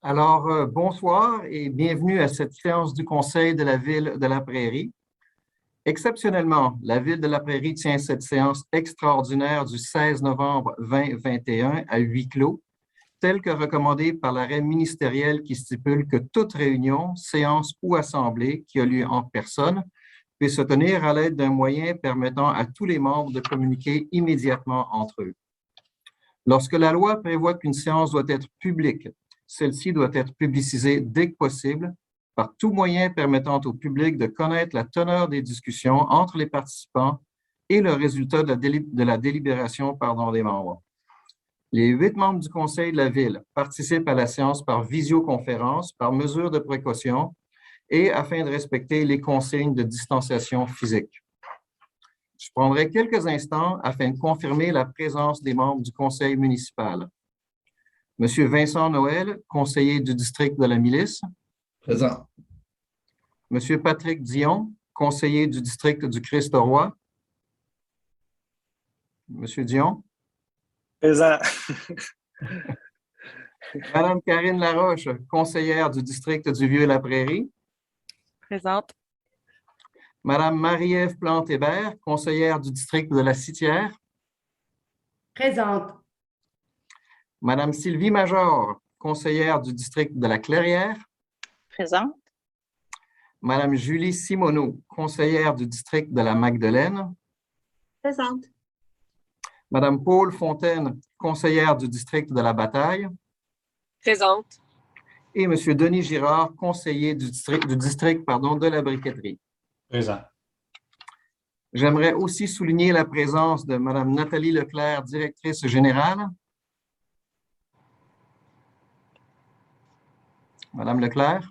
Bonsoir et bienvenue à cette séance du Conseil de la Ville de la Prairie. Exceptionnellement, la Ville de la Prairie tient cette séance extraordinaire du 16 novembre 2021 à huis clos, telle que recommandée par l'arrêt ministériel qui stipule que toute réunion, séance ou assemblée qui a lieu en personne peut se tenir à l'aide d'un moyen permettant à tous les membres de communiquer immédiatement entre eux. Lorsque la loi prévoit qu'une séance doit être publique, celle-ci doit être publicisée dès que possible par tout moyen permettant au public de connaître la teneur des discussions entre les participants et le résultat de la délibération des membres. Les 8 membres du Conseil de la Ville participent à la séance par visioconférence, par mesure de précaution et afin de respecter les consignes de distanciation physique. Je prendrai quelques instants afin de confirmer la présence des membres du Conseil municipal. Monsieur Vincent Noël, conseiller du district de la Milice. Présent. Monsieur Patrick Dion, conseiller du district du Christ-Roi. Monsieur Dion. Présent. Madame Karine Laroche, conseillère du district du Vieux-la-Prairie. Présente. Madame Marie-Ève Plante-Hébert, conseillère du district de la Citière. Présente. Madame Sylvie Major, conseillère du district de la Clairière. Présente. Madame Julie Simoneau, conseillère du district de la Magdeleine. Présente. Madame Paul Fontaine, conseillère du district de la Bataille. Présente. Et Monsieur Denis Girard, conseiller du district de la Briqueterie. Présent. J'aimerais aussi souligner la présence de Madame Nathalie Leclerc, directrice générale. Madame Leclerc.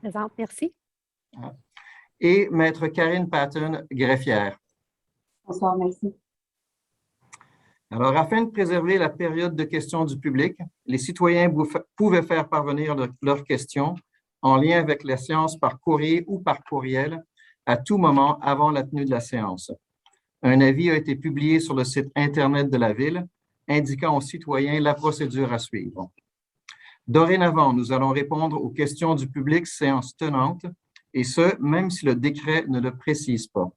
Présente, merci. Et Maître Karine Patton, greffière. Bonsoir, merci. Alors, afin de préserver la période de questions du public, les citoyens pouvaient faire parvenir leurs questions en lien avec la séance par courrier ou par courriel à tout moment avant la tenue de la séance. Un avis a été publié sur le site Internet de la Ville, indiquant aux citoyens la procédure à suivre. Dorénavant, nous allons répondre aux questions du public séance tenante, et ce, même si le décret ne le précise pas.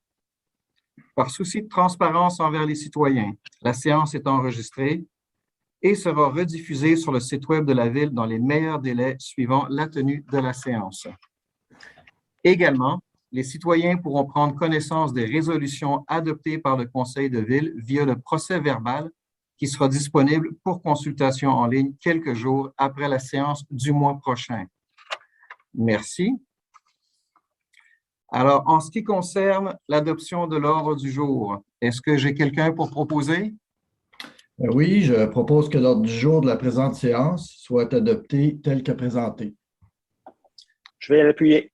Par souci de transparence envers les citoyens, la séance est enregistrée et sera rediffusée sur le site Web de la Ville dans les meilleurs délais suivant la tenue de la séance. Également, les citoyens pourront prendre connaissance des résolutions adoptées par le Conseil de Ville via le procès-verbal qui sera disponible pour consultation en ligne quelques jours après la séance du mois prochain. Merci. Alors, en ce qui concerne l'adoption de l'ordre du jour, est-ce que j'ai quelqu'un pour proposer? Oui, je propose que l'ordre du jour de la présente séance soit adopté tel que présenté. Je vais l'appuyer.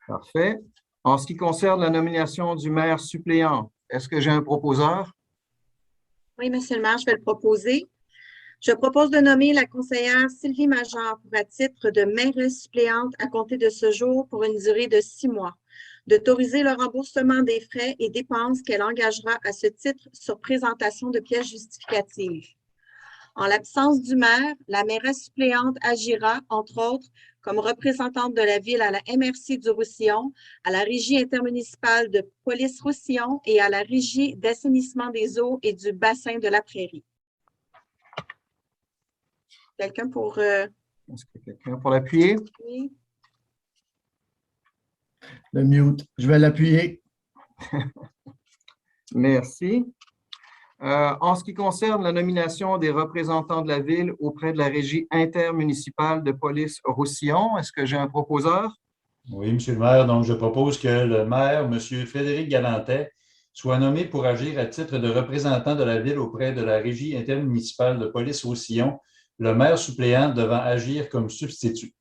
Parfait. En ce qui concerne la nomination du maire suppléant, est-ce que j'ai un proposeur? Oui, Monsieur le maire, je vais le proposer. Je propose de nommer la conseillère Sylvie Major pour à titre de mairesse suppléante à compter de ce jour pour une durée de 6 mois, d'autoriser le remboursement des frais et dépenses qu'elle engagera à ce titre sur présentation de pièces justificatives. En l'absence du maire, la mairesse suppléante agira, entre autres, comme représentante de la Ville à la MRC du Roussillon, à la Régie intermunicipale de police Roussillon et à la Régie d'assainissement des eaux et du bassin de la Prairie. Quelqu'un pour… Est-ce que quelqu'un pour l'appuyer? Oui. Le mute. Je vais l'appuyer. Merci. En ce qui concerne la nomination des représentants de la Ville auprès de la Régie intermunicipale de police Roussillon, est-ce que j'ai un proposeur? Oui, Monsieur le maire, donc je propose que le maire, Monsieur Frédéric Galantais, soit nommé pour agir à titre de représentant de la Ville auprès de la Régie intermunicipale de police Roussillon, le maire suppléant devant agir comme substitut.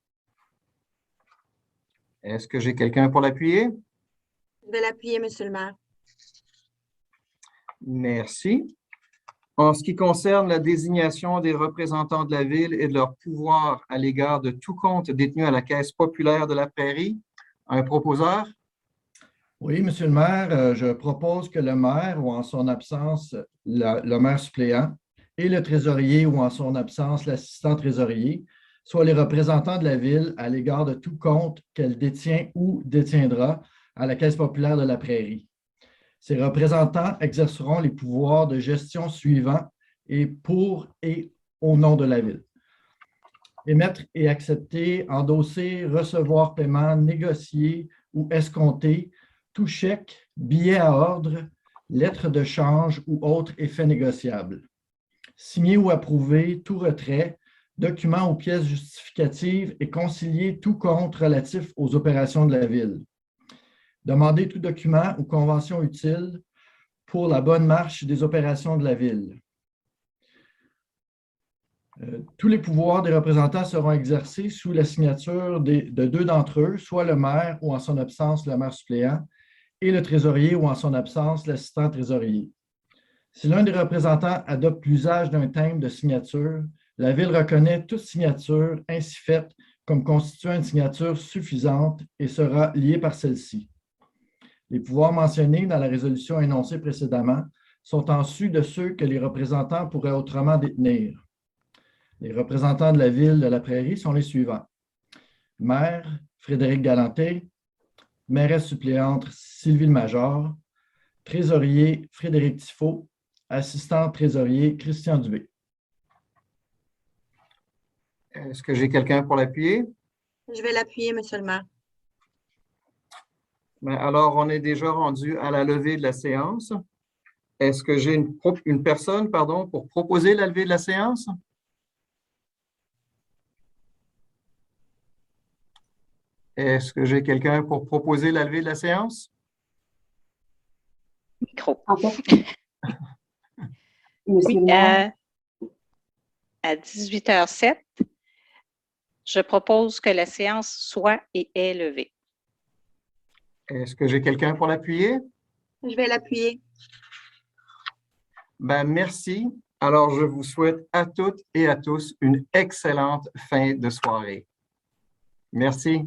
Est-ce que j'ai quelqu'un pour l'appuyer? Je vais l'appuyer, Monsieur le maire. Merci. En ce qui concerne la désignation des représentants de la Ville et de leur pouvoir à l'égard de tout compte détenu à la Caisse populaire de la Prairie, un proposeur? Oui, Monsieur le maire, je propose que le maire, ou en son absence, le maire suppléant, et le trésorier ou en son absence l'assistant trésorier, soit les représentants de la Ville à l'égard de tout compte qu'elle détient ou détiendra à la Caisse populaire de la Prairie. Ces représentants exerceront les pouvoirs de gestion suivants et pour et au nom de la Ville. Émettre et accepter, endosser, recevoir paiement, négocier ou escompter tout chèque, billet à ordre, lettre de change ou autre effet négociable. Signer ou approuver tout retrait, document ou pièces justificatives et concilier tout compte relatif aux opérations de la Ville. Demander tout document ou convention utile pour la bonne marche des opérations de la Ville. Tous les pouvoirs des représentants seront exercés sous la signature de deux d'entre eux, soit le maire ou en son absence le maire suppléant, et le trésorier ou en son absence l'assistant trésorier. Si l'un des représentants adopte l'usage d'un thème de signature, la Ville reconnaît toute signature ainsi faite comme constituant une signature suffisante et sera liée par celle-ci. Les pouvoirs mentionnés dans la résolution énoncée précédemment sont en sus de ceux que les représentants pourraient autrement détenir. Les représentants de la Ville de la Prairie sont les suivants. Maire, Frédéric Galanté. Mairesse suppléante, Sylvie Lemajor. Trésorier, Frédéric Tifo. Assistant trésorier, Christian Dubé. Est-ce que j'ai quelqu'un pour l'appuyer? Je vais l'appuyer, Monsieur le maire. Ben, alors, on est déjà rendu à la levée de la séance. Est-ce que j'ai une personne, pardon, pour proposer la levée de la séance? Est-ce que j'ai quelqu'un pour proposer la levée de la séance? Micro. En fait, Monsieur Oui, le maire, à 18h07, je propose que la séance soit et est levée. Est-ce que j'ai quelqu'un pour l'appuyer? Je vais l'appuyer. Ben, merci. Alors, je vous souhaite à toutes et à tous une excellente fin de soirée. Merci.